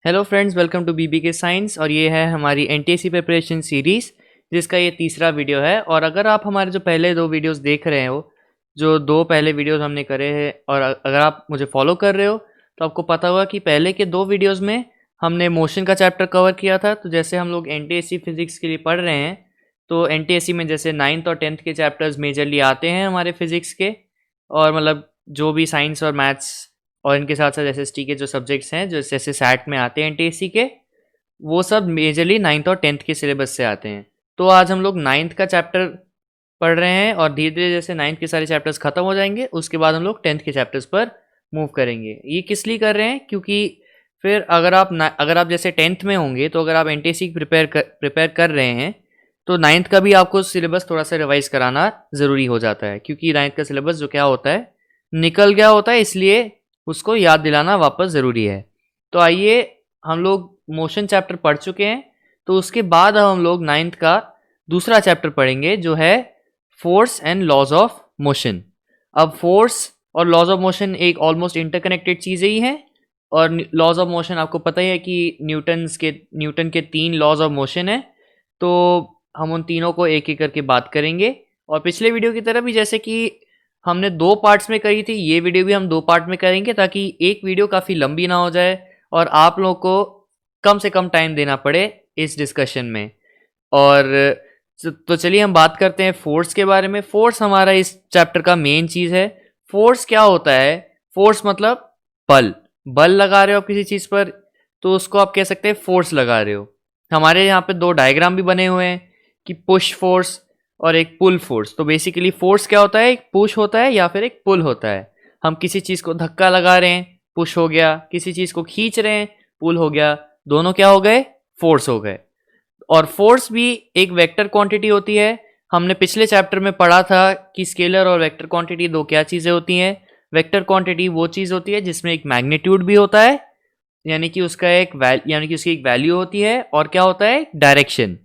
Hello friends, welcome to BBK science. और ये है हमारी एनटीएससी प्रिपरेशन सीरीज़, जिसका ये तीसरा वीडियो है। और अगर आप हमारे जो पहले दो वीडियोस देख रहे हो, जो दो पहले वीडियोस हमने करे हैं, और अगर आप मुझे फॉलो कर रहे हो तो आपको पता होगा कि पहले के दो वीडियोस में हमने मोशन का चैप्टर कवर किया था। तो जैसे हम लोग एनटीएससी फिज़िक्स के लिए पढ़ रहे हैं, तो एनटीएससी में जैसे 9th और 10th के चैप्टर्स मेजरली आते हैं हमारे फिज़िक्स के, और मतलब जो भी साइंस और मैथ्स और इनके साथ साथ एसएसटी के जो सब्जेक्ट्स हैं, जो जैसे सैट में आते हैं एनटीएससी के, वो सब मेजरली 9th और 10th के सिलेबस से आते हैं। तो आज हम लोग 9th का चैप्टर पढ़ रहे हैं, और धीरे धीरे जैसे 9th के सारे चैप्टर्स खत्म हो जाएंगे, उसके बाद हम लोग 10th के चैप्टर्स पर मूव करेंगे। ये किस लिए कर रहे हैं? क्योंकि फिर अगर आप जैसे 10th में होंगे, तो अगर आप एनटीएससी प्रिपेयर कर रहे हैं, तो 9th का भी आपको सिलेबस थोड़ा सा रिवाइज कराना ज़रूरी हो जाता है। क्योंकि 9th का सिलेबस जो क्या होता है, निकल गया होता है, इसलिए उसको याद दिलाना वापस ज़रूरी है। तो आइए, हम लोग मोशन चैप्टर पढ़ चुके हैं, तो उसके बाद हम लोग 9th का दूसरा चैप्टर पढ़ेंगे, जो है force and laws of motion. अब फोर्स और लॉज ऑफ मोशन एक ऑलमोस्ट इंटरकनेक्टेड चीज़ें ही हैं। और लॉज ऑफ मोशन आपको पता ही है कि न्यूटन के 3 लॉज ऑफ मोशन है। तो हम उन तीनों को एक एक करके बात करेंगे। और पिछले वीडियो की तरह भी जैसे कि हमने 2 पार्ट्स में करी थी, ये वीडियो भी हम 2 पार्ट में करेंगे, ताकि एक वीडियो काफ़ी लंबी ना हो जाए और आप लोगों को कम से कम टाइम देना पड़े इस डिस्कशन में। और तो चलिए हम बात करते हैं फोर्स के बारे में। फोर्स हमारा इस चैप्टर का मेन चीज़ है। फोर्स क्या होता है? फोर्स मतलब बल। बल लगा रहे हो आप किसी चीज़ पर, तो उसको आप कह सकते हैं फोर्स लगा रहे हो। हमारे यहाँ पे 2 डायग्राम भी बने हुए हैं, कि पुश फोर्स और एक पुल फोर्स। तो बेसिकली फोर्स क्या होता है? एक पुश होता है या फिर एक पुल होता है। हम किसी चीज़ को धक्का लगा रहे हैं, पुश हो गया, किसी चीज़ को खींच रहे हैं, पुल हो गया, दोनों क्या हो गए? फोर्स हो गए। और फोर्स भी एक वेक्टर क्वांटिटी होती है। हमने पिछले चैप्टर में पढ़ा था कि स्केलर और वेक्टर क्वांटिटी दो क्या चीज़ें होती हैं। वेक्टर क्वांटिटी वो चीज़ होती है जिसमें एक मैग्नीट्यूड भी होता है, यानी कि उसकी एक वैल्यू होती है, और क्या होता है? डायरेक्शन।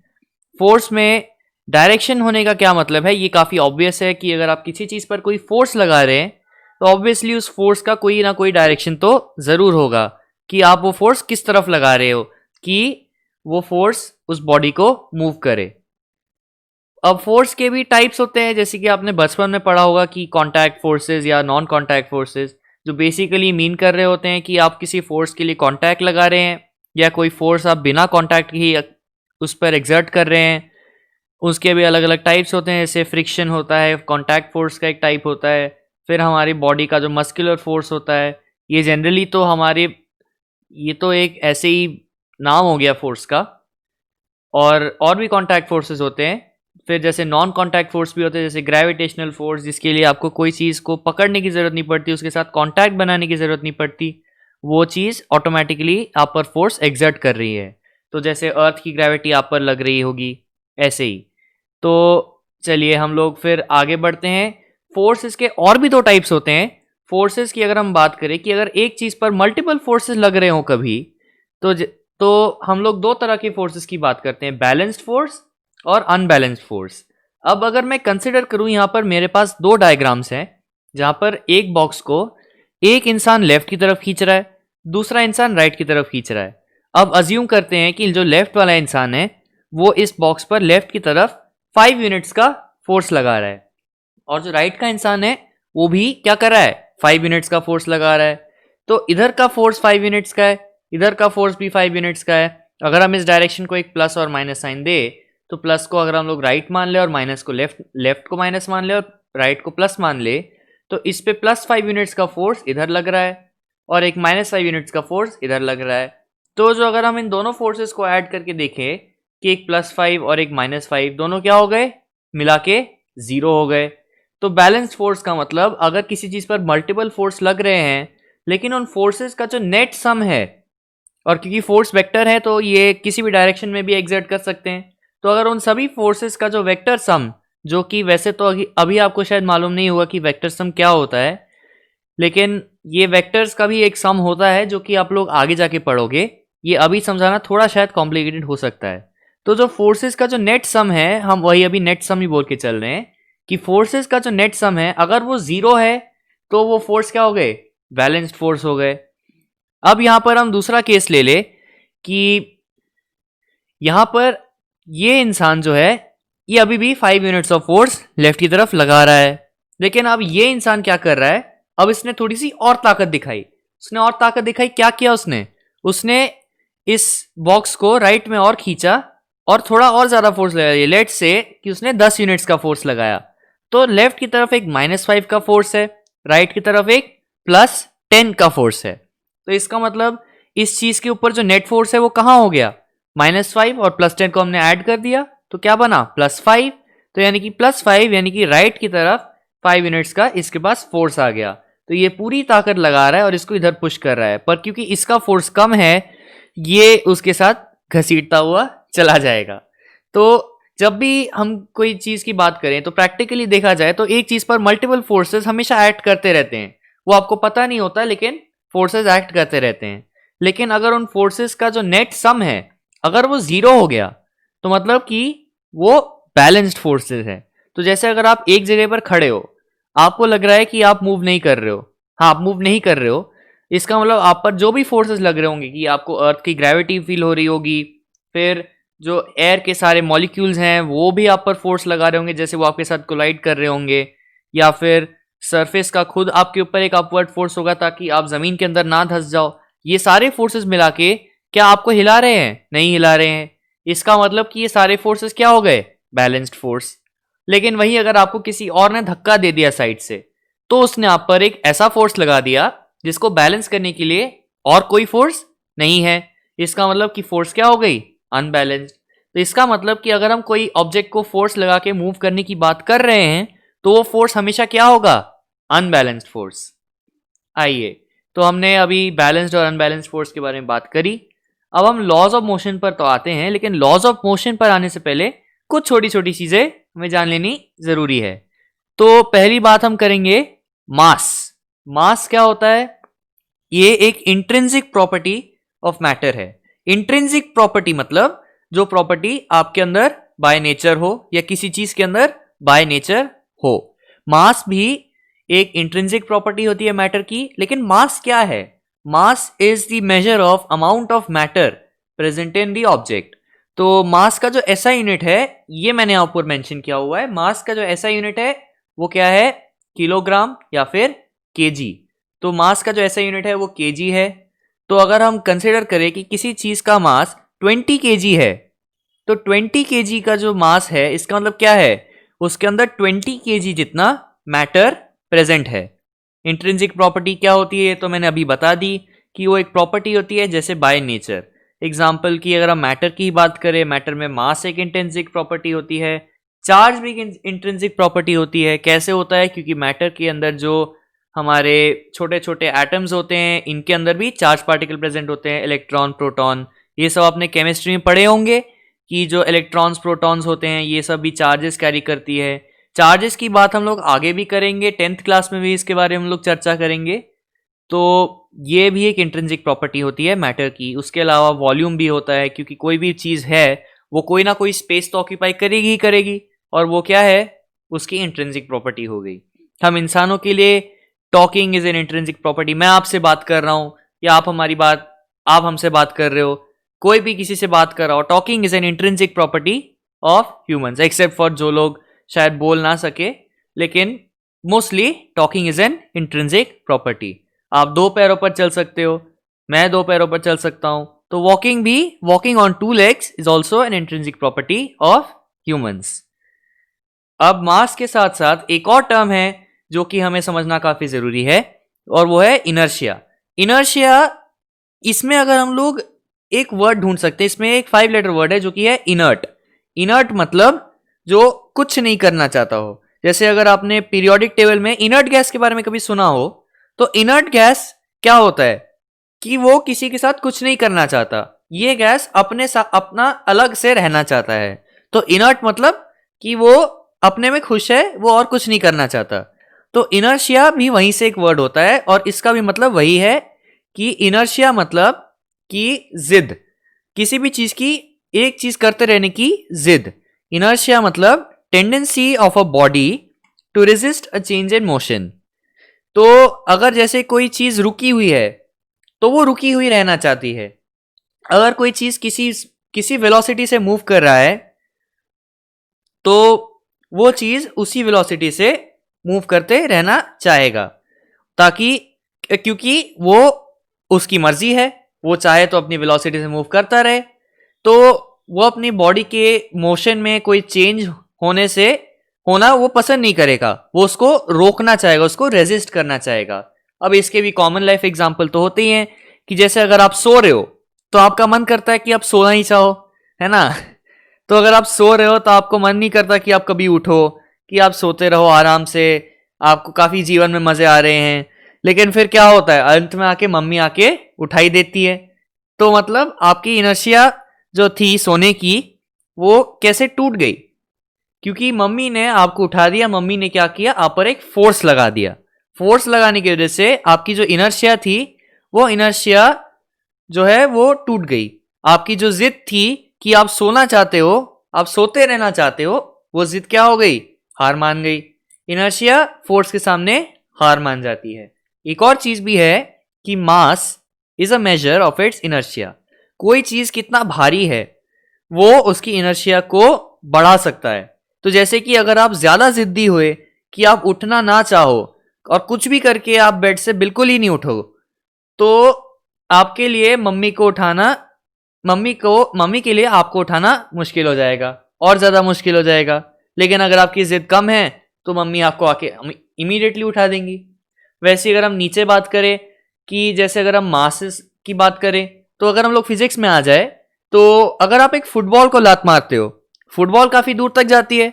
फोर्स में डायरेक्शन होने का क्या मतलब है? ये काफ़ी ऑब्वियस है कि अगर आप किसी चीज़ पर कोई फोर्स लगा रहे हैं, तो ऑब्वियसली उस फोर्स का कोई ना कोई डायरेक्शन तो ज़रूर होगा, कि आप वो फोर्स किस तरफ लगा रहे हो, कि वो फोर्स उस बॉडी को मूव करे। अब फोर्स के भी टाइप्स होते हैं, जैसे कि आपने बचपन में पढ़ा होगा कि कॉन्टैक्ट फोर्सेस या नॉन कॉन्टैक्ट फोर्सेस, जो बेसिकली मीन कर रहे होते हैं कि आप किसी फोर्स के लिए कॉन्टैक्ट लगा रहे हैं, या कोई फोर्स आप बिना कॉन्टैक्ट ही उस पर एग्जर्ट कर रहे हैं। उसके भी अलग अलग टाइप्स होते हैं, जैसे फ्रिक्शन होता है, कॉन्टैक्ट फोर्स का एक टाइप होता है। फिर हमारी बॉडी का जो मस्कुलर फोर्स होता है, ये जनरली तो ये तो एक ऐसे ही नाम हो गया फोर्स का। और भी कॉन्टैक्ट फोर्सेस होते हैं। फिर जैसे नॉन कॉन्टैक्ट फोर्स भी होते हैं, जैसे ग्रेविटेशनल फोर्स, जिसके लिए आपको कोई चीज़ को पकड़ने की ज़रूरत नहीं पड़ती, उसके साथ कॉन्टैक्ट बनाने की ज़रूरत नहीं पड़ती, वो चीज़ ऑटोमेटिकली आप पर फोर्स एग्जर्ट कर रही है। तो जैसे अर्थ की ग्रेविटी आप पर लग रही होगी, ऐसे ही। तो चलिए हम लोग फिर आगे बढ़ते हैं। फोर्सेस के और भी 2 टाइप्स होते हैं। फोर्सेस की अगर हम बात करें, कि अगर एक चीज़ पर मल्टीपल फोर्सेस लग रहे हो कभी, तो तो हम लोग 2 तरह की फोर्सेस की बात करते हैं, बैलेंस्ड फोर्स और अनबैलेंस्ड फोर्स। अब अगर मैं कंसिडर करूं, यहाँ पर मेरे पास 2 डायग्राम्स हैं, जहाँ पर एक बॉक्स को एक इंसान लेफ्ट की तरफ खींच रहा है, दूसरा इंसान राइट की तरफ खींच रहा है। अब अज्यूम करते हैं कि जो लेफ्ट वाला इंसान है, वो इस बॉक्स पर लेफ्ट की तरफ 5 यूनिट्स का फोर्स लगा रहा है, और जो राइट का इंसान है, वो भी क्या कर रहा है? 5 यूनिट्स का फोर्स लगा रहा है। तो इधर का फोर्स 5 यूनिट्स का है, इधर का फोर्स भी 5 यूनिट्स का है। अगर हम इस डायरेक्शन को एक प्लस और माइनस साइन दे, तो प्लस को अगर हम लोग राइट मान ले, और माइनस को लेफ्ट को माइनस मान ले, और राइट को प्लस मान ले, तो इस पे प्लस 5 यूनिट्स का फोर्स इधर लग रहा है, और एक माइनस 5 यूनिट्स का फोर्स इधर लग रहा है। तो जो अगर हम इन दोनों फोर्सेस को ऐड करके देखें, कि एक +5 और एक -5, दोनों क्या हो गए? मिला के 0 हो गए। तो बैलेंस्ड फोर्स का मतलब, अगर किसी चीज़ पर मल्टीपल फोर्स लग रहे हैं, लेकिन उन फोर्सेस का जो नेट सम है, और क्योंकि फोर्स वेक्टर है, तो ये किसी भी डायरेक्शन में भी एग्जर्ट कर सकते हैं। तो अगर उन सभी फोर्सेस का जो वेक्टर सम, जो कि वैसे तो अभी आपको शायद मालूम नहीं होगा कि वेक्टर सम क्या होता है, लेकिन ये वेक्टर्स का भी एक सम होता है, जो कि आप लोग आगे जाके पढ़ोगे। ये अभी समझाना थोड़ा शायद कॉम्प्लिकेटेड हो सकता है। तो जो फोर्सेस का जो नेट सम है, हम वही अभी नेट सम ही बोल के चल रहे हैं, कि फोर्सेस का जो नेट सम है, अगर वो 0 है, तो वो फोर्स क्या हो गए? बैलेंस्ड फोर्स हो गए। अब यहां पर हम दूसरा केस ले ले, कि यहाँ पर ये इंसान जो है ये अभी भी 5 यूनिट्स ऑफ फोर्स लेफ्ट की तरफ लगा रहा है, लेकिन अब ये इंसान क्या कर रहा है, अब इसने थोड़ी सी और ताकत दिखाई। उसने और ताकत दिखाई, क्या किया उसने इस बॉक्स को राइट में और खींचा और थोड़ा और ज्यादा फोर्स लगाया। लेट से कि उसने 10 यूनिट्स का फोर्स लगाया, तो लेफ्ट की तरफ एक -5 का फोर्स है, राइट की तरफ एक +10 का फोर्स है। तो इसका मतलब इस चीज के ऊपर जो नेट फोर्स है वो कहाँ हो गया, -5 और +10 को हमने ऐड कर दिया तो क्या बना, +5। तो यानी कि +5 यानी कि राइट की तरफ 5 यूनिट्स का इसके पास फोर्स आ गया। तो ये पूरी ताकत लगा रहा है और इसको इधर पुश कर रहा है, पर क्योंकि इसका फोर्स कम है ये उसके साथ घसीटता हुआ चला जाएगा। तो जब भी हम कोई चीज की बात करें तो प्रैक्टिकली देखा जाए तो एक चीज पर मल्टीपल फोर्सेस हमेशा एक्ट करते रहते हैं, वो आपको पता नहीं होता लेकिन फोर्सेस एक्ट करते रहते हैं। लेकिन अगर उन फोर्सेस का जो नेट सम है अगर वो 0 हो गया तो मतलब कि वो बैलेंस्ड फोर्सेस है। तो जैसे अगर आप एक जगह पर खड़े हो, आपको लग रहा है कि आप मूव नहीं कर रहे हो, हाँ आप मूव नहीं कर रहे हो, इसका मतलब आप पर जो भी फोर्सेस लग रहे होंगे कि आपको अर्थ की ग्रेविटी फील हो रही होगी, फिर जो एयर के सारे मॉलिक्यूल्स हैं वो भी आप पर फोर्स लगा रहे होंगे जैसे वो आपके साथ कोलाइड कर रहे होंगे, या फिर सरफेस का खुद आपके ऊपर एक अपवर्ड फोर्स होगा ताकि आप जमीन के अंदर ना धंस जाओ। ये सारे फोर्सेस मिला के क्या आपको हिला रहे हैं, नहीं हिला रहे हैं। इसका मतलब कि ये सारे फोर्सेस क्या हो गए, बैलेंस्ड फोर्स। लेकिन वही अगर आपको किसी और ने धक्का दे दिया साइड से तो उसने आप पर एक ऐसा फोर्स लगा दिया जिसको बैलेंस करने के लिए और कोई फोर्स नहीं है। इसका मतलब कि फोर्स क्या हो गई, अनबैलेंस्ड। तो इसका मतलब कि अगर हम कोई ऑब्जेक्ट को फोर्स लगा के मूव करने की बात कर रहे हैं तो वो फोर्स हमेशा क्या होगा, अनबैलेंस्ड फोर्स। आइए, तो हमने अभी बैलेंस्ड और अनबैलेंस्ड फोर्स के बारे में बात करी। अब हम लॉज ऑफ मोशन पर तो आते हैं, लेकिन लॉज ऑफ मोशन पर आने से पहले कुछ छोटी छोटी चीजें हमें जान लेनी जरूरी है। तो पहली बात हम करेंगे मास। मास क्या होता है, ये एक इंट्रिंसिक प्रॉपर्टी ऑफ मैटर है। इंट्रिंसिक प्रॉपर्टी मतलब जो प्रॉपर्टी आपके अंदर बाय नेचर हो या किसी चीज के अंदर बाय नेचर हो। मास भी एक इंट्रिंसिक प्रॉपर्टी होती है मैटर की। लेकिन मास क्या है, mass is the measure of amount of matter present in the object. तो मास का जो ऐसा यूनिट है ये मैंने आपको मेंशन किया हुआ है, मास का जो ऐसा यूनिट है वो क्या है, किलोग्राम या फिर केजी। तो मास का जो ऐसा यूनिट है वो केजी है। तो अगर हम कंसिडर करें कि किसी चीज का मास 20 केजी है तो 20 केजी का जो मास है इसका मतलब क्या है, उसके अंदर 20 केजी जितना मैटर प्रेजेंट है। इंट्रिंसिक प्रॉपर्टी क्या होती है तो मैंने अभी बता दी कि वो एक प्रॉपर्टी होती है जैसे बाय नेचर। एग्जाम्पल की अगर हम मैटर की बात करें, मैटर में मास एक इंट्रिंसिक प्रॉपर्टी होती है, चार्ज भी इंट्रिंसिक प्रॉपर्टी होती है। कैसे होता है, क्योंकि मैटर के अंदर जो हमारे छोटे छोटे एटम्स होते हैं इनके अंदर भी चार्ज पार्टिकल प्रेजेंट होते हैं, इलेक्ट्रॉन प्रोटॉन। ये सब आपने केमिस्ट्री में पढ़े होंगे कि जो इलेक्ट्रॉन्स प्रोटॉन्स होते हैं ये सब भी चार्जेस कैरी करती है। चार्जेस की बात हम लोग आगे भी करेंगे, 10th क्लास में भी इसके बारे में हम लोग चर्चा करेंगे। तो ये भी एक इंट्रिंसिक प्रॉपर्टी होती है मैटर की। उसके अलावा वॉल्यूम भी होता है, क्योंकि कोई भी चीज़ है वो कोई ना कोई स्पेस तो ऑक्यूपाई करेगी ही करेगी, और वो क्या है, उसकी इंट्रिंसिक प्रॉपर्टी हो गई। हम इंसानों के लिए talking is an intrinsic property. मैं आपसे बात कर रहा हूँ या आप हमसे बात कर रहे हो, कोई भी किसी से बात कर रहा हो, talking is an intrinsic property of humans, except for जो लोग शायद बोल ना सके, लेकिन mostly talking is an intrinsic property. आप 2 पैरों पर चल सकते हो, मैं 2 पैरों पर चल सकता हूं, तो walking on 2 legs is also an intrinsic property of humans. अब मास के साथ साथ एक और टर्म है जो कि हमें समझना काफी जरूरी है, और वो है इनर्शिया। इनर्शिया, इसमें अगर हम लोग एक वर्ड ढूंढ सकते हैं, इसमें एक 5 letter वर्ड है जो कि है इनर्ट। इनर्ट मतलब जो कुछ नहीं करना चाहता हो। जैसे अगर आपने पीरियोडिक टेबल में इनर्ट गैस के बारे में कभी सुना हो, तो इनर्ट गैस क्या होता है कि वो किसी के साथ कुछ नहीं करना चाहता, ये गैस अपने साथ अपना अलग से रहना चाहता है। तो इनर्ट मतलब कि वो अपने में खुश है, वो और कुछ नहीं करना चाहता। तो इनर्शिया भी वहीं से एक वर्ड होता है, और इसका भी मतलब वही है कि इनर्शिया मतलब कि जिद, किसी भी चीज की एक चीज करते रहने की जिद। इनर्शिया मतलब tendency of a body to resist a change in motion. तो अगर जैसे कोई चीज रुकी हुई है तो वो रुकी हुई रहना चाहती है, अगर कोई चीज किसी वेलोसिटी से मूव कर रहा है तो वो चीज उसी वेलोसिटी से मूव करते रहना चाहेगा, ताकि क्योंकि वो उसकी मर्जी है, वो चाहे तो अपनी वेलोसिटी से मूव करता रहे, तो वो अपनी बॉडी के मोशन में कोई चेंज होना वो पसंद नहीं करेगा, वो उसको रोकना चाहेगा, उसको रेजिस्ट करना चाहेगा। अब इसके भी कॉमन लाइफ एग्जांपल तो होते ही हैं कि जैसे अगर आप सो रहे हो तो आपका मन करता है कि आप सोना ही चाहो, है ना। तो अगर आप सो रहे हो तो आपको मन नहीं करता कि आप कभी उठो, कि आप सोते रहो आराम से, आपको काफी जीवन में मजे आ रहे हैं। लेकिन फिर क्या होता है, अंत में आके मम्मी आके उठाई देती है। तो मतलब आपकी इनर्शिया जो थी सोने की वो कैसे टूट गई, क्योंकि मम्मी ने आपको उठा दिया, मम्मी ने क्या किया, आप पर एक फोर्स लगा दिया। फोर्स लगाने की वजह से आपकी जो इनर्शिया थी वो इनर्शिया जो है वो टूट गई। आपकी जो जिद थी कि आप सोना चाहते हो, आप सोते रहना चाहते हो, वो जिद क्या हो गई, हार मान गई। इनर्शिया फोर्स के सामने हार मान जाती है। एक और चीज भी है कि mass is a measure of its inertia. कोई चीज कितना भारी है वो उसकी इनर्शिया को बढ़ा सकता है। तो जैसे कि अगर आप ज्यादा जिद्दी हुए कि आप उठना ना चाहो और कुछ भी करके आप बेड से बिल्कुल ही नहीं उठो, तो आपके लिए मम्मी के लिए आपको उठाना मुश्किल हो जाएगा, और ज्यादा मुश्किल हो जाएगा। लेकिन अगर आपकी जिद कम है तो मम्मी आपको आके इमीडिएटली उठा देंगी। वैसे अगर हम नीचे बात करें कि जैसे अगर हम मासेस की बात करें, तो अगर हम लोग फिजिक्स में आ जाए तो अगर आप एक फुटबॉल को लात मारते हो, फुटबॉल काफी दूर तक जाती है,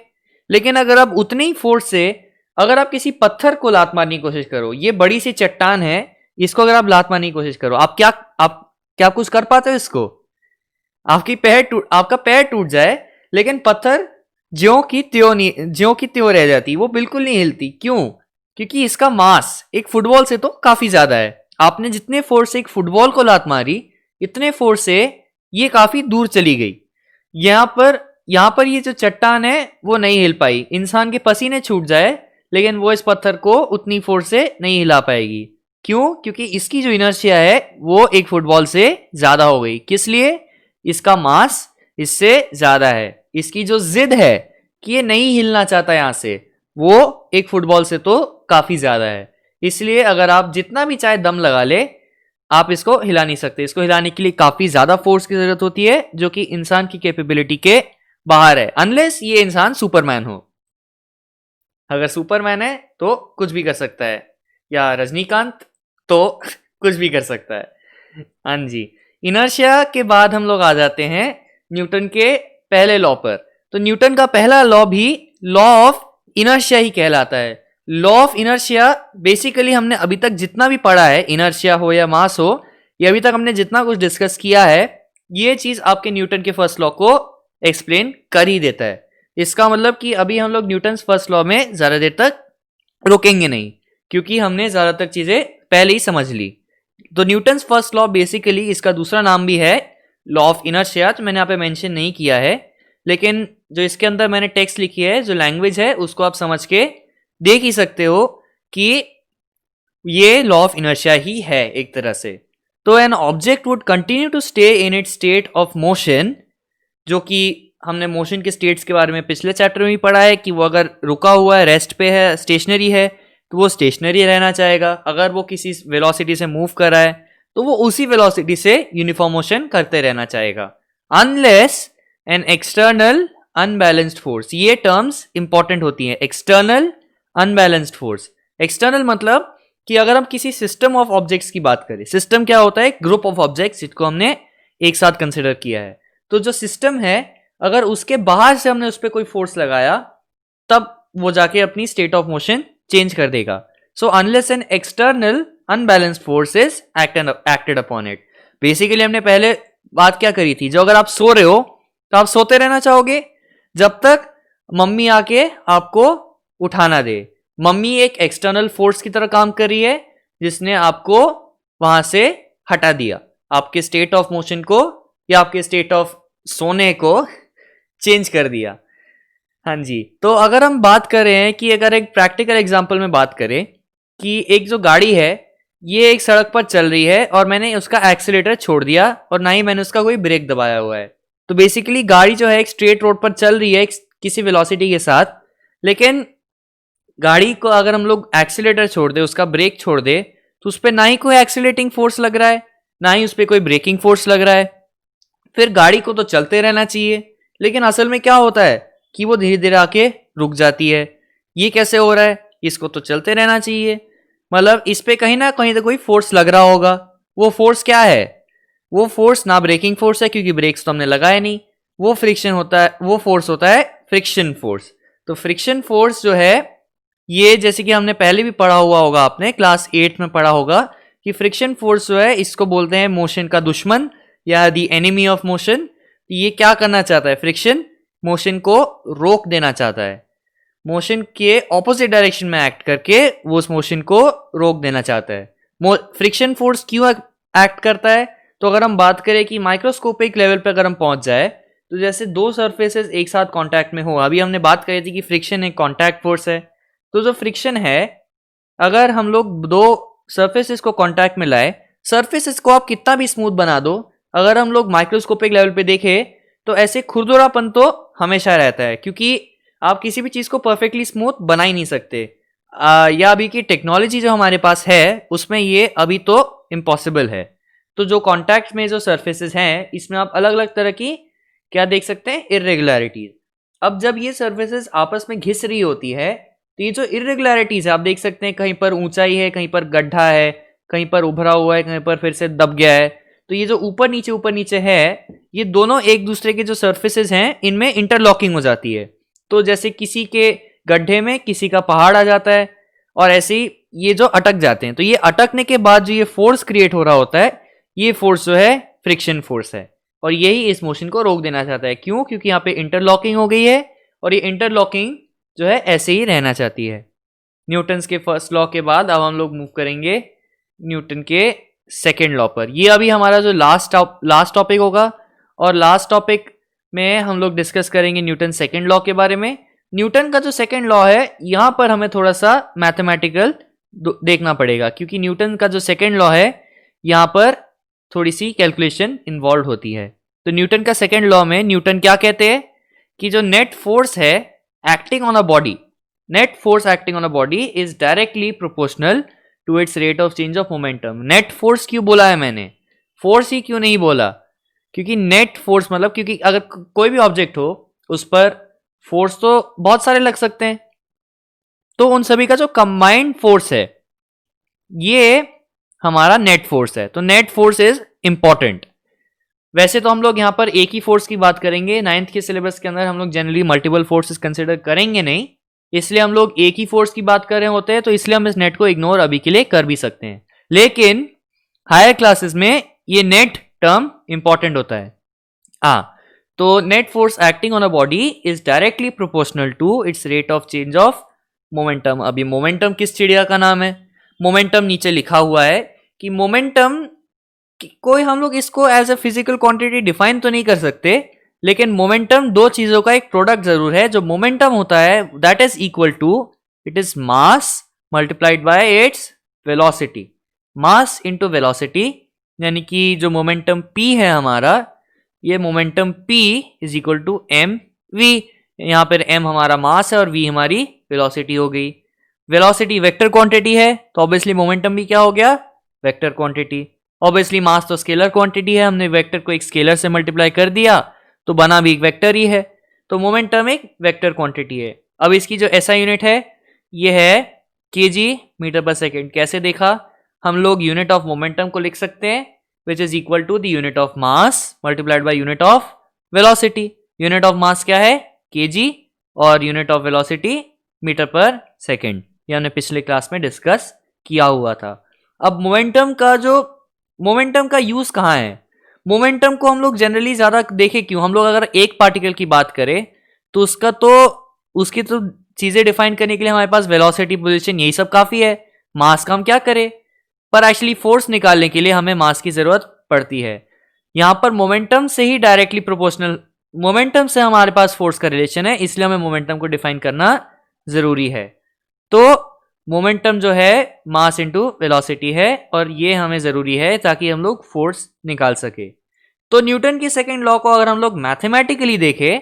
लेकिन अगर आप उतनी ही फोर्स से अगर आप किसी पत्थर को लात मारने की कोशिश करो, ये बड़ी सी चट्टान है, इसको अगर आप लात मारने की कोशिश करो, आप क्या कुछ कर पाते हो इसको? आपका पैर टूट जाए, लेकिन पत्थर ज्यों की त्यों रह जाती, वो बिल्कुल नहीं हिलती। क्यों? क्योंकि इसका मास एक फुटबॉल से तो काफी ज्यादा है। आपने जितने फोर्स से एक फुटबॉल को लात मारी, इतने फोर्स से ये काफी दूर चली गई। यहां पर ये जो चट्टान है वो नहीं हिल पाई। इंसान के पसीने छूट जाए लेकिन वो इस पत्थर को उतनी फोर्स से नहीं हिला पाएगी। क्यों? क्योंकि इसकी जो इनर्शिया है वो एक फुटबॉल से ज्यादा हो गई। किस लिए? इसका मास इससे ज्यादा है। इसकी जो जिद है कि ये नहीं हिलना चाहता यहां से, वो एक फुटबॉल से तो काफी ज्यादा है। इसलिए अगर आप जितना भी चाहे दम लगा ले, आप इसको हिला नहीं सकते। इसको हिलाने के लिए काफी ज्यादा फोर्स की जरूरत होती है, जो कि इंसान की कैपेबिलिटी के बाहर है, अनलेस ये इंसान सुपरमैन हो। अगर सुपरमैन है तो कुछ भी कर सकता है, या रजनीकांत तो कुछ भी कर सकता है। हाँ जी। इनर्शिया के बाद हम लोग आ जाते हैं न्यूटन के पहले लॉ पर। तो न्यूटन का पहला लॉ भी लॉ ऑफ इनर्शिया ही कहलाता है। लॉ ऑफ इनर्शिया बेसिकली हमने अभी तक जितना भी पढ़ा है, इनर्शिया हो या मास हो, ये अभी तक हमने जितना कुछ डिस्कस किया है, ये चीज आपके न्यूटन के फर्स्ट लॉ को एक्सप्लेन कर ही देता है। इसका मतलब कि अभी हम लोग न्यूटन फर्स्ट लॉ में ज्यादा देर तक रुकेंगे नहीं, क्योंकि हमने ज्यादातर चीजें पहले ही समझ ली। तो न्यूटन फर्स्ट लॉ बेसिकली इसका दूसरा नाम भी है लॉ ऑफ इनर्शिया, तो मैंने यहाँ पे मेंशन नहीं किया है, लेकिन जो इसके अंदर मैंने टेक्स्ट लिखी है, जो लैंग्वेज है, उसको आप समझ के देख ही सकते हो कि ये लॉ ऑफ इनर्शिया ही है एक तरह से। तो an object would continue to stay in its state of motion, जो कि हमने मोशन के स्टेट्स के बारे में पिछले चैप्टर में भी पढ़ा है कि वो अगर रुका हुआ है, रेस्ट पे है, स्टेशनरी है, तो वो स्टेशनरी रहना चाहेगा। अगर वो किसी वेलोसिटी से मूव कर रहा है तो वो उसी वेलोसिटी से यूनिफॉर्म मोशन करते रहना चाहेगा, unless an external unbalanced force. ये टर्म्स इंपॉर्टेंट होती हैं, एक्सटर्नल अनबैलेंस्ड फोर्स। एक्सटर्नल मतलब कि अगर हम किसी सिस्टम ऑफ ऑब्जेक्ट्स की बात करें, सिस्टम क्या होता है? ग्रुप ऑफ ऑब्जेक्ट्स जिसको हमने एक साथ कंसिडर किया है। तो जो सिस्टम है, अगर उसके बाहर से हमने उस पर कोई फोर्स लगाया, तब वो जाके अपनी स्टेट ऑफ मोशन चेंज कर देगा। So unless an external unbalanced force is acted upon it. Basically हमने पहले बात क्या करी थी, जो अगर आप सो रहे हो तो आप सोते रहना चाहोगे जब तक मम्मी आके आपको उठाना दे। मम्मी एक एक्सटर्नल फोर्स की तरह काम कर रही है, जिसने आपको वहां से हटा दिया, आपके स्टेट ऑफ मोशन को या आपके स्टेट ऑफ सोने को चेंज कर दिया। हाँ जी। तो अगर हम बात करें कि अगर एक प्रैक्टिकल एग्जांपल में बात करें कि एक जो गाड़ी है, ये एक सड़क पर चल रही है और मैंने उसका एक्सीलेटर छोड़ दिया और ना ही मैंने उसका कोई ब्रेक दबाया हुआ है। तो बेसिकली गाड़ी जो है एक स्ट्रेट रोड पर चल रही है किसी वेलोसिटी के साथ, लेकिन गाड़ी को अगर हम लोग एक्सीलेटर छोड़ दे, उसका ब्रेक छोड़ दे, तो उस पर ना ही कोई एक्सीलेटिंग फोर्स लग रहा है, ना ही उस पर कोई ब्रेकिंग फोर्स लग रहा है। फिर गाड़ी को तो चलते रहना चाहिए, लेकिन असल में क्या होता है कि वो धीरे धीरे आके रुक जाती है। ये कैसे हो रहा है? इसको तो चलते रहना चाहिए, मतलब इस पे कहीं ना कहीं तो कोई फोर्स लग रहा होगा। वो फोर्स क्या है? वो फोर्स ना ब्रेकिंग फोर्स है, क्योंकि ब्रेक्स तो हमने लगाए नहीं। वो फ्रिक्शन होता है, वो फोर्स होता है फ्रिक्शन फोर्स। तो फ्रिक्शन फोर्स जो है, ये जैसे कि हमने पहले भी पढ़ा हुआ होगा, आपने क्लास 8 में पढ़ा होगा कि फ्रिक्शन फोर्स जो है इसको बोलते हैं मोशन का दुश्मन या द एनिमी ऑफ मोशन। ये क्या करना चाहता है? फ्रिक्शन मोशन को रोक देना चाहता है, मोशन के ऑपोजिट डायरेक्शन में एक्ट करके वो उस मोशन को रोक देना चाहता है। फ्रिक्शन फोर्स क्यों एक्ट करता है? तो अगर हम बात करें कि माइक्रोस्कोपिक लेवल पे अगर हम पहुंच जाए, तो जैसे दो सरफेसेस एक साथ कांटेक्ट में हो, अभी हमने बात करी थी कि फ्रिक्शन एक कांटेक्ट फोर्स है। तो जो फ्रिक्शन है, अगर हम लोग दो सरफेसेस को कांटेक्ट में लाए, सरफेसेस को आप कितना भी स्मूथ बना दो, अगर हम लोग माइक्रोस्कोपिक लेवल पे देखें तो ऐसे खुरदुरापन तो हमेशा रहता है, क्योंकि आप किसी भी चीज़ को परफेक्टली स्मूथ बना ही नहीं सकते। या अभी की टेक्नोलॉजी जो हमारे पास है उसमें ये अभी तो इम्पॉसिबल है। तो जो कॉन्टैक्ट में जो सरफेसेस हैं, इसमें आप अलग अलग तरह की क्या देख सकते हैं? इरेगुलरिटीज। अब जब ये सरफेसेस आपस में घिस रही होती है, तो ये जो इरेगुलरिटीज है आप देख सकते हैं, कहीं पर ऊंचाई है, कहीं पर गड्ढा है, कहीं पर उभरा हुआ है, कहीं पर फिर से दब गया है। तो ये जो ऊपर नीचे है, ये दोनों एक दूसरे के जो सरफेसेस हैं इनमें इंटरलॉकिंग हो जाती है। तो जैसे किसी के गड्ढे में किसी का पहाड़ आ जाता है, और ऐसे ही ये जो अटक जाते हैं, तो ये अटकने के बाद जो ये फोर्स क्रिएट हो रहा होता है, ये फोर्स जो है फ्रिक्शन फोर्स है, और यही इस मोशन को रोक देना चाहता है। क्यों? क्योंकि यहाँ पे इंटरलॉकिंग हो गई है, और ये इंटरलॉकिंग जो है ऐसे ही रहना चाहती है। न्यूटन्स के फर्स्ट लॉ के बाद अब हम लोग मूव करेंगे न्यूटन के सेकेंड लॉ पर। ये अभी हमारा जो लास्ट टॉपिक होगा, और लास्ट टॉपिक में हम लोग डिस्कस करेंगे न्यूटन सेकेंड लॉ के बारे में। न्यूटन का जो सेकेंड लॉ है, यहाँ पर हमें थोड़ा सा मैथमेटिकल देखना पड़ेगा, क्योंकि न्यूटन का जो सेकेंड लॉ है यहाँ पर थोड़ी सी कैलकुलेशन इन्वॉल्व होती है। तो न्यूटन का सेकेंड लॉ में न्यूटन क्या कहते हैं कि जो नेट फोर्स है acting on a body, net force acting on a body is directly proportional to its rate of change of momentum. Net force क्यों बोला है मैंने? फोर्स ही क्यों नहीं बोला? क्योंकि नेट फोर्स मतलब, क्योंकि अगर कोई भी ऑब्जेक्ट हो उस पर फोर्स तो बहुत सारे लग सकते हैं, तो उन सभी का जो कंबाइंड फोर्स है ये हमारा नेट फोर्स है। तो नेट फोर्स इज इंपॉर्टेंट। वैसे तो हम लोग यहाँ पर एक ही फोर्स की बात करेंगे, 9th के सिलेबस के अंदर हम लोग जनरली मल्टीपल फोर्सेस कंसिडर करेंगे नहीं, इसलिए हम लोग एक ही फोर्स की बात कर रहे होते हैं, तो इसलिए हम इस नेट को इग्नोर अभी के लिए कर भी सकते हैं। लेकिन हायर क्लासेस में ये नेट टर्म इंपॉर्टेंट होता है। तो net force acting on a body is directly proportional to its rate of change of momentum. अभी मोमेंटम किस चिड़िया का नाम है? मोमेंटम नीचे लिखा हुआ है कि मोमेंटम, कोई हम लोग इसको as a physical quantity define तो नहीं कर सकते, लेकिन मोमेंटम दो चीजों का एक प्रोडक्ट जरूर है। जो मोमेंटम होता है that is equal to, it is mass multiplied by its velocity. Mass into velocity, यानी कि जो मोमेंटम p है हमारा, ये momentum p is equal to M V. यहाँ पर m हमारा मास है और v हमारी वेलोसिटी हो गई। वेलोसिटी वेक्टर क्वांटिटी है, तो ऑब्वियसली मोमेंटम भी क्या हो गया? Vector quantity. ऑब्वियसली मास तो स्केलर क्वांटिटी है, हमने वेक्टर को एक स्केलर से मल्टीप्लाई कर दिया तो बना भी एक वेक्टर ही है। तो मोमेंटम एक वेक्टर क्वांटिटी है। अब इसकी जो एसआई यूनिट है ये है केजी मीटर पर सेकेंड। कैसे देखा? हम लोग यूनिट ऑफ मोमेंटम को लिख सकते हैं which is equal to the unit of mass multiplied by unit of velocity. Unit of mass क्या है? केजी, और यूनिट ऑफ वेलोसिटी मीटर पर सेकेंड। ये हमने पिछले क्लास में डिस्कस किया हुआ था। अब मोमेंटम का यूज कहाँ है? मोमेंटम को हम लोग जनरली ज्यादा देखें क्यों? हम लोग अगर एक पार्टिकल की बात करें तो उसकी तो चीजें डिफाइन करने के लिए हमारे पास वेलोसिटी, पोजीशन, यही सब काफी है। मास का हम क्या करें? पर एक्चुअली फोर्स निकालने के लिए हमें मास की जरूरत पड़ती है। यहां पर मोमेंटम से ही डायरेक्टली प्रोपोर्शनल, मोमेंटम से हमारे पास फोर्स का रिलेशन है, इसलिए हमें मोमेंटम को डिफाइन करना जरूरी है। तो मोमेंटम जो है मास इंटू वेलोसिटी है, और ये हमें ज़रूरी है ताकि हम लोग फोर्स निकाल सके। तो न्यूटन की सेकेंड लॉ को अगर हम लोग मैथमेटिकली देखें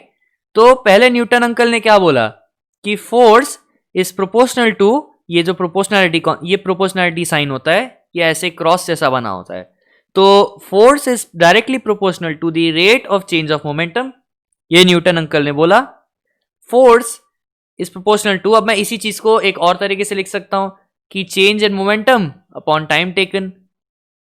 तो पहले न्यूटन अंकल ने क्या बोला कि फोर्स इज प्रोपोर्शनल टू, ये जो प्रोपोर्शनैलिटी साइन होता है ये ऐसे क्रॉस जैसा बना होता है, तो force is directly proportional to the rate of change of momentum, ये न्यूटन अंकल ने बोला। फोर्स इज प्रोपोर्शनल टू, अब मैं इसी चीज को एक और तरीके से लिख सकता हूं कि change in momentum upon time taken.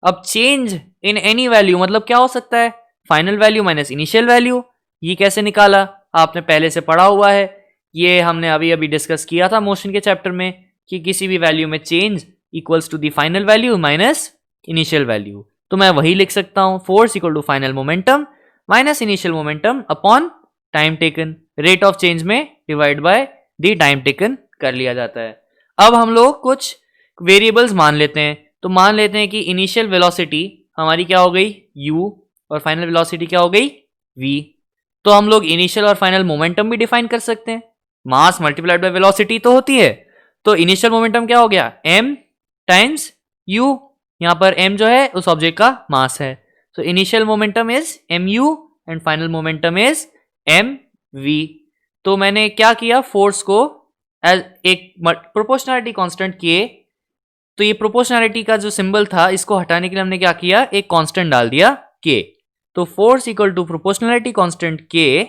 अब चेंज इन एनी वैल्यू मतलब क्या हो सकता है, final value minus initial value. ये कैसे निकाला, आपने पहले से पढ़ा हुआ है, ये हमने अभी अभी डिस्कस किया था मोशन के चैप्टर में कि किसी भी वैल्यू में change equals to the final value minus initial value. तो मैं वही लिख सकता हूं, force equal to final momentum minus initial momentum upon time taken, rate of change में divide by the time taken कर लिया जाता है। अब हम लोग कुछ वेरिएबल्स मान लेते हैं, तो मान लेते हैं कि इनिशियल वेलोसिटी हमारी क्या हो गई u और फाइनल वेलोसिटी क्या हो गई v। तो हम लोग इनिशियल और फाइनल मोमेंटम भी डिफाइन कर सकते हैं, मास मल्टीप्लाइड बाय वेलोसिटी तो होती है, तो इनिशियल मोमेंटम क्या हो गया m टाइम्स u, यहां पर m जो है उस ऑब्जेक्ट का मास है, तो initial momentum is mu and final momentum is mv। तो मैंने क्या किया, फोर्स को एज एक प्रोपोर्शनैलिटी कांस्टेंट किए, तो ये प्रोपोर्शनैलिटी का जो सिंबल था इसको हटाने के लिए हमने क्या किया, एक कांस्टेंट डाल दिया k। तो force equal to proportionality constant k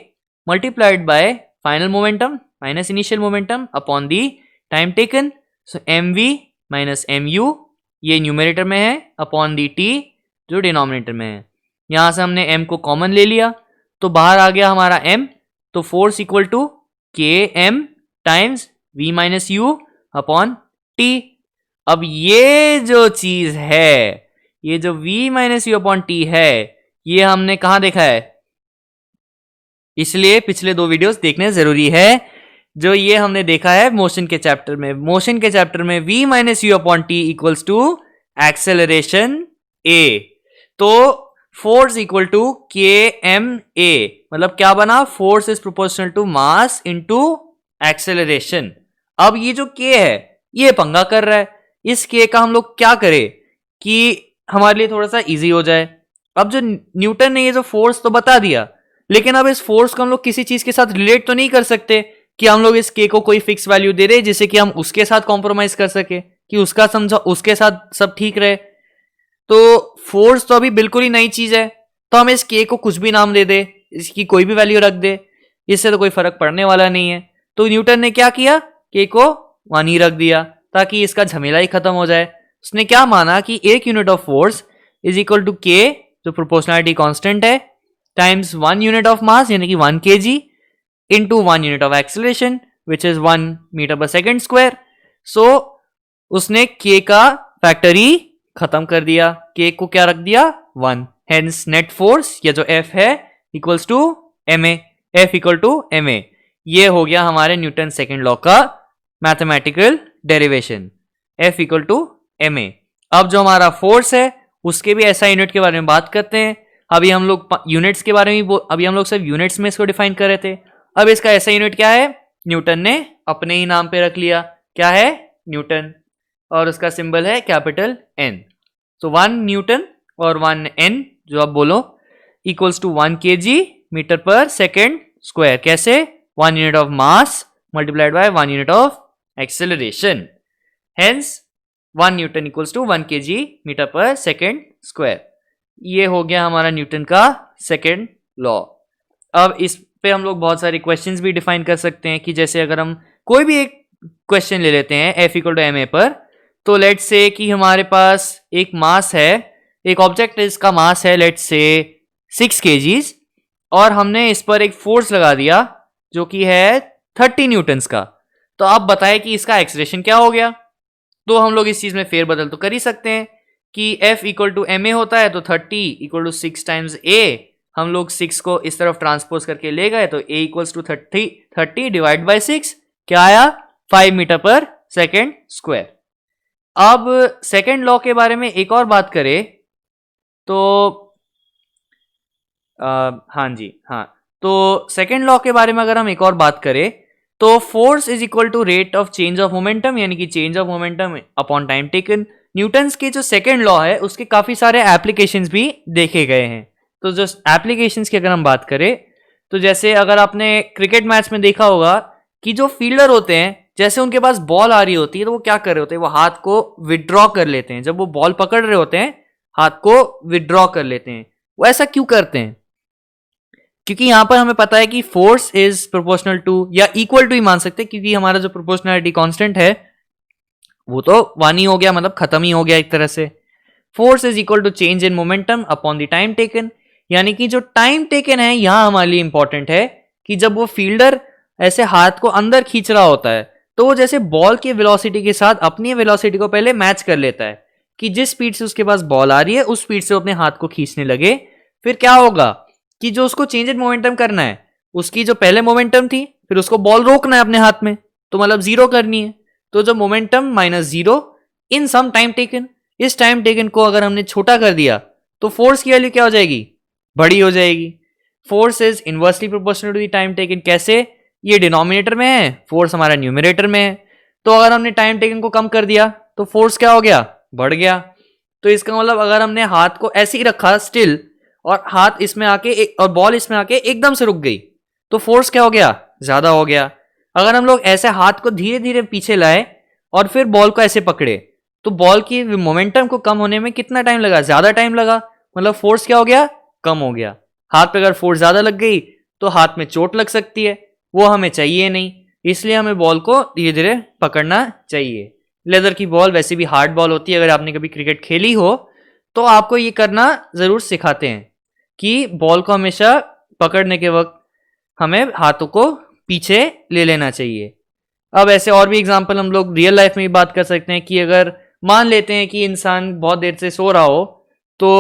multiplied by final momentum minus initial momentum upon the time taken, so mv minus mu ये न्यूमरेटर में है अपॉन दी t जो डिनोमिनेटर में है। यहां से हमने m को कॉमन ले लिया तो बाहर आ गया हमारा m, तो force equal to km times v minus u upon t। अब ये जो चीज है, ये जो v minus u upon t है, ये हमने कहां देखा है, इसलिए पिछले दो वीडियोस देखने जरूरी है। जो ये हमने देखा है मोशन के चैप्टर में, मोशन के चैप्टर में v minus u upon t equals to acceleration a, तो force equal to k m a, मतलब क्या बना, force is proportional to mass into acceleration. अब ये जो k है ये पंगा कर रहा है, इस k का हम लोग क्या करें कि हमारे लिए थोड़ा सा इजी हो जाए। अब जो न्यूटन ने ये जो फोर्स तो बता दिया, लेकिन अब इस फोर्स को हम लोग किसी चीज के साथ रिलेट तो नहीं कर सकते कि हम लोग इस k को कोई फिक्स वैल्यू दे रहे जिससे कि हम उसके साथ कॉम्प्रोमाइज कर सके, कि उसका समझा उसके साथ सब ठीक रहे। तो फोर्स तो अभी बिल्कुल ही नई चीज है, तो हम इस k को कुछ भी नाम दे दे, इसकी कोई भी वैल्यू रख दे, इससे तो कोई फर्क पड़ने वाला नहीं है। तो न्यूटन ने क्या किया, k को 1 ही रख दिया ताकि इसका झमेला ही खत्म हो जाए। उसने क्या माना कि एक unit of force is equal to k जो प्रोपोर्शनैलिटी कांस्टेंट है टाइम्स 1 यूनिट ऑफ मास यानी कि 1 kg into 1 unit of acceleration which is 1 metre पर सेकेंड स्क्वायर। सो उसने k का फैक्टर ही खत्म कर दिया, k को क्या रख दिया 1, हेंस नेट फोर्स या जो F है equals to ma, F equal to ma। ये हो गया हमारे न्यूटन सेकेंड लॉ का mathematical derivation, F equal to ma। अब जो हमारा फोर्स है उसके भी ऐसा यूनिट के बारे में बात करते हैं। अभी हम लोग यूनिट्स के बारे में अभी हम लोग सिर्फ यूनिट्स में इसको डिफाइन कर रहे थे, अब इसका ऐसा यूनिट क्या है, न्यूटन ने अपने ही नाम पे रख लिया, क्या है न्यूटन, और उसका सिंबल है कैपिटल N। सो 1 न्यूटन और 1 N जो आप बोलो इक्वल्स टू 1 kg मीटर पर सेकेंड स्क्वायर। कैसे, 1 unit of mass multiplied by 1 unit of acceleration, hence 1 newton equals to 1 kg metre पर सेकेंड स्क्वायर। ये हो गया हमारा न्यूटन का सेकेंड लॉ। अब इस पे हम लोग बहुत सारे क्वेश्चंस भी डिफाइन कर सकते हैं कि जैसे अगर हम कोई भी एक क्वेश्चन ले लेते हैं F इक्वल टू ma पर, तो लेट्स से कि हमारे पास एक मास है, एक ऑब्जेक्ट है इसका मास है लेट्स से 6 kg और हमने इस पर एक फोर्स लगा दिया जो कि है 30 न्यूटन्स का, तो आप बताएं कि इसका एक्सेलरेशन क्या हो गया। तो हम लोग इस चीज में फेरबदल तो कर ही सकते हैं कि F इक्वल टू ma होता है तो 30 इक्वल टू 6 टाइम्स a, हम लोग 6 को इस तरफ ट्रांसपोज करके ले गए तो a equals to 30 divide by 6 क्या आया 5 मीटर पर सेकेंड स्क्वायर। अब सेकेंड लॉ के बारे में एक और बात करें तो हाँ जी हाँ, तो सेकेंड लॉ के बारे में अगर हम एक और बात करें तो force is equal to rate of change of momentum, यानी कि change of momentum upon time taken. Newton's के जो सेकेंड लॉ है उसके काफी सारे एप्लीकेशंस भी देखे गए हैं। तो जो एप्लीकेशंस की अगर हम बात करें तो जैसे अगर आपने क्रिकेट मैच में देखा होगा कि जो फील्डर होते हैं जैसे उनके पास बॉल आ रही होती है तो वो क्या कर रहे होते हैं, वो हाथ को विड्रॉ कर लेते हैं। जब वो बॉल पकड़ रहे होते हैं हाथ को विड्रॉ कर लेते हैं। वो ऐसा क्यों करते हैं? क्योंकि यहां पर हमें पता है कि फोर्स इज प्रोपोर्शनल टू या इक्वल टू ही मान सकते हैं, क्योंकि हमारा जो प्रोपोर्शनलिटी कांस्टेंट है वो तो 1 ही हो गया, मतलब खत्म ही हो गया एक तरह से। Force is equal to change in momentum upon the time taken, यानी कि जो टाइम टेकन है यहां हमारे लिए इंपॉर्टेंट है कि जब वो फील्डर ऐसे हाथ को अंदर खींच रहा होता है तो वो जैसे बॉल की वेलोसिटी के साथ अपनी वेलोसिटी को पहले मैच कर लेता है कि जिस स्पीड से उसके पास बॉल आ रही है उस स्पीड से वो अपने हाथ को खींचने लगे। फिर क्या होगा कि जो उसको चेंज इन मोमेंटम करना है उसकी जो पहले मोमेंटम थी फिर उसको बॉल रोकना है अपने हाथ में, तो मतलब जीरो करनी है। तो जो momentum minus zero in some time taken, इस टाइम टेकन को अगर हमने छोटा कर दिया तो फोर्स की वैल्यू क्या हो जाएगी, बड़ी हो जाएगी। Force is inversely proportional to the time taken. कैसे? ये डिनोमिनेटर में है, फोर्स हमारा न्यूमरेटर में है। तो अगर हमने टाइम टेकन को कम कर दिया तो फोर्स क्या हो गया, बढ़ गया। तो इसका मतलब अगर हमने हाथ को ऐसे ही रखा स्टिल और हाथ इसमें आके और बॉल इसमें आके एकदम से रुक गई तो फोर्स क्या हो गया, ज्यादा हो गया। अगर हम लोग ऐसे हाथ को धीरे धीरे पीछे लाए और फिर बॉल को ऐसे पकड़े तो बॉल की मोमेंटम को कम होने में कितना टाइम लगा, ज्यादा टाइम लगा। मतलब फोर्स क्या हो गया, कम हो गया। हाथ पे अगर फोर्स ज्यादा लग गई तो हाथ में चोट लग सकती है, वो हमें चाहिए नहीं, इसलिए हमें बॉल को धीरे धीरे पकड़ना चाहिए। लेदर की बॉल वैसे भी हार्ड बॉल होती है, अगर आपने कभी क्रिकेट खेली हो तो आपको ये करना जरूर सिखाते हैं कि बॉल को हमेशा पकड़ने के वक्त हमें हाथों को पीछे ले लेना चाहिए। अब ऐसे और भी एग्जाम्पल हम लोग रियल लाइफ में भी बात कर सकते हैं कि अगर मान लेते हैं कि इंसान बहुत देर से सो रहा हो तो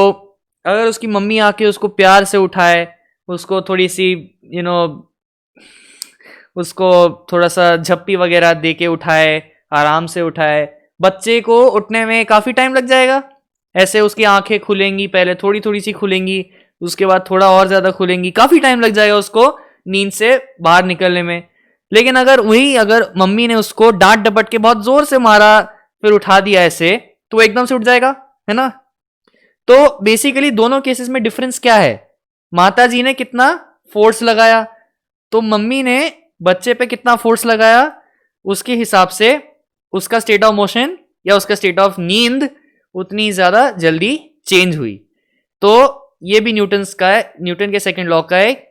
अगर उसकी मम्मी आके उसको प्यार से उठाए, उसको थोड़ी सी उसको थोड़ा सा झप्पी वगैरह दे के उठाए, आराम से उठाए, बच्चे को उठने में काफी टाइम लग जाएगा। ऐसे उसकी आंखें खुलेंगी, पहले थोड़ी थोड़ी सी खुलेंगी, उसके बाद थोड़ा और ज्यादा खुलेंगी, काफी टाइम लग जाएगा उसको नींद से बाहर निकलने में। लेकिन अगर मम्मी ने उसको डांट डपट के बहुत जोर से मारा फिर उठा दिया ऐसे तो वो एकदम से उठ जाएगा, है ना। तो बेसिकली दोनों केसेस में डिफरेंस क्या है, माता जी ने कितना फोर्स लगाया तो मम्मी ने बच्चे पे कितना फोर्स लगाया, उसके हिसाब से उसका स्टेट ऑफ मोशन या उसका स्टेट ऑफ नींद उतनी ज्यादा जल्दी चेंज हुई। तो ये भी न्यूटन के सेकंड लॉ का एक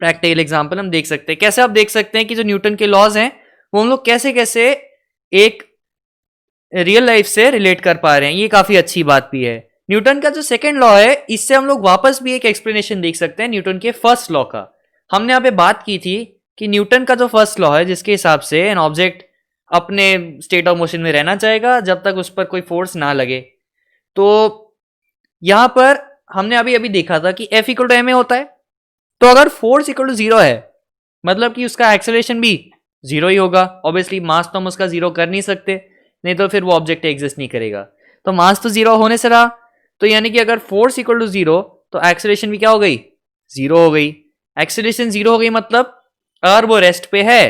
प्रैक्टिकल एग्जांपल हम देख सकते हैं। कैसे आप देख सकते हैं कि जो न्यूटन के लॉज हैं वो हम लोग कैसे कैसे एक रियल लाइफ से रिलेट कर पा रहे हैं, ये काफी अच्छी बात भी है। न्यूटन का जो सेकंड लॉ है इससे हम लोग वापस भी एक एक्सप्लेनेशन देख सकते हैं न्यूटन के फर्स्ट लॉ का। हमने यहाँ पे बात की थी कि न्यूटन का जो फर्स्ट लॉ है जिसके हिसाब से एन ऑब्जेक्ट अपने स्टेट ऑफ मोशन में रहना चाहेगा जब तक उस पर कोई फोर्स ना लगे। तो यहां पर हमने अभी अभी देखा था कि F इक्वल टू ma होता है। तो अगर फोर्स इक्वल टू 0 है मतलब कि उसका एक्सेलरेशन भी 0 ही होगा। ऑब्वियसली मास तो हम उसका 0 कर नहीं सकते, नहीं तो फिर वो ऑब्जेक्ट एग्जिस्ट नहीं करेगा। तो मास तो 0 होने से रहा, तो यानी कि अगर फोर्स इक्वल टू 0 तो एक्सेलरेशन भी क्या हो गई, 0 हो गई। एक्सेलरेशन 0 हो गई मतलब अगर वो रेस्ट पे है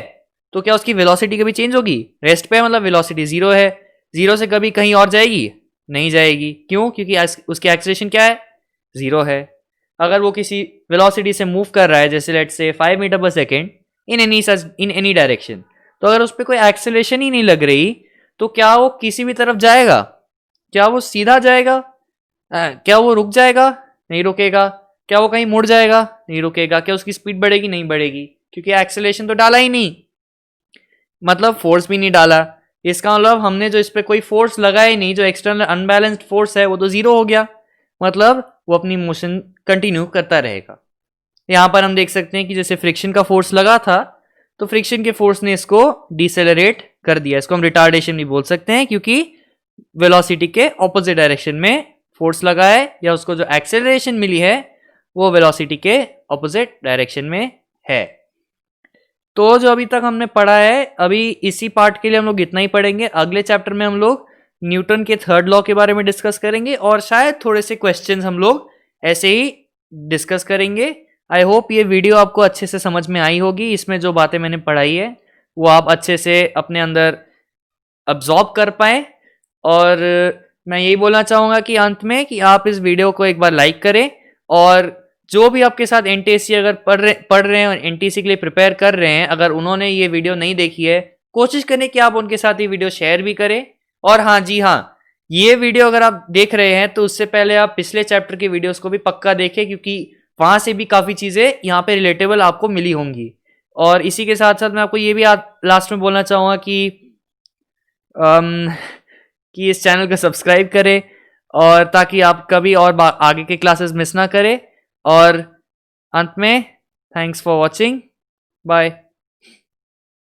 तो क्या उसकी वेलोसिटी कभी चेंज होगी, रेस्ट पे मतलब वेलोसिटी 0 है, 0 से कभी कहीं और जाएगी, नहीं जाएगी। क्यों? क्योंकि उसकी एक्सेलरेशन क्या है, 0 है। अगर वो किसी वेलोसिटी से मूव कर रहा है जैसे लेट्स से 5 मीटर पर सेकेंड इन एनी डायरेक्शन, तो अगर उस पर कोई एक्सेलरेशन ही नहीं लग रही तो क्या वो किसी भी तरफ जाएगा, क्या वो सीधा जाएगा, क्या वो रुक जाएगा, नहीं रुकेगा। क्या वो कहीं मुड़ जाएगा, नहीं रुकेगा। क्या उसकी स्पीड बढ़ेगी, नहीं बढ़ेगी, क्योंकि एक्सेलरेशन तो डाला ही नहीं, मतलब फोर्स भी नहीं डाला। इसका मतलब हमने जो इस पे कोई फोर्स लगाया ही नहीं, जो एक्सटर्नल अनबैलेंस्ड फोर्स है वो तो 0 हो गया, मतलब वो अपनी मोशन कंटिन्यू करता रहेगा। यहां पर हम देख सकते हैं कि जैसे फ्रिक्शन का फोर्स लगा था तो फ्रिक्शन के फोर्स ने इसको डिसेलरेट कर दिया। इसको हम रिटार्डेशन भी बोल सकते हैं क्योंकि वेलोसिटी के ऑपोजिट डायरेक्शन में फोर्स लगा है, या उसको जो एक्सेलरेशन मिली है वो वेलोसिटी के ऑपोजिट डायरेक्शन में है। तो जो अभी तक हमने पढ़ा है अभी इसी पार्ट के लिए हम लोग इतना ही पढ़ेंगे। अगले चैप्टर में हम लोग न्यूटन के थर्ड लॉ के बारे में डिस्कस करेंगे और शायद थोड़े से क्वेश्चंस हम लोग ऐसे ही डिस्कस करेंगे। आई होप ये वीडियो आपको अच्छे से समझ में आई होगी, इसमें जो बातें मैंने पढ़ाई है। वो आप अच्छे से अपने अंदर अब्जॉर्ब कर पाएँ। और मैं यही बोलना चाहूँगा कि अंत में कि आप इस वीडियो को एक बार लाइक करें, और जो भी आपके साथ एनटीएससी अगर पढ़ रहे हैं और एनटीएससी के लिए प्रिपेयर कर रहे हैं, अगर उन्होंने ये वीडियो नहीं देखी है, कोशिश करें कि आप उनके साथ ये वीडियो शेयर भी करें। और हाँ जी हाँ, ये वीडियो अगर आप देख रहे हैं तो उससे पहले आप पिछले चैप्टर की वीडियोस को भी पक्का देखें, क्योंकि वहाँ से भी काफ़ी चीज़ें यहाँ पे रिलेटेबल आपको मिली होंगी। और इसी के साथ साथ मैं आपको ये भी लास्ट में बोलना चाहूँगा अम, कि इस चैनल को सब्सक्राइब करें, और ताकि आप कभी और आगे के क्लासेस मिस ना करें। और अंत में थैंक्स फॉर वॉचिंग, बाय।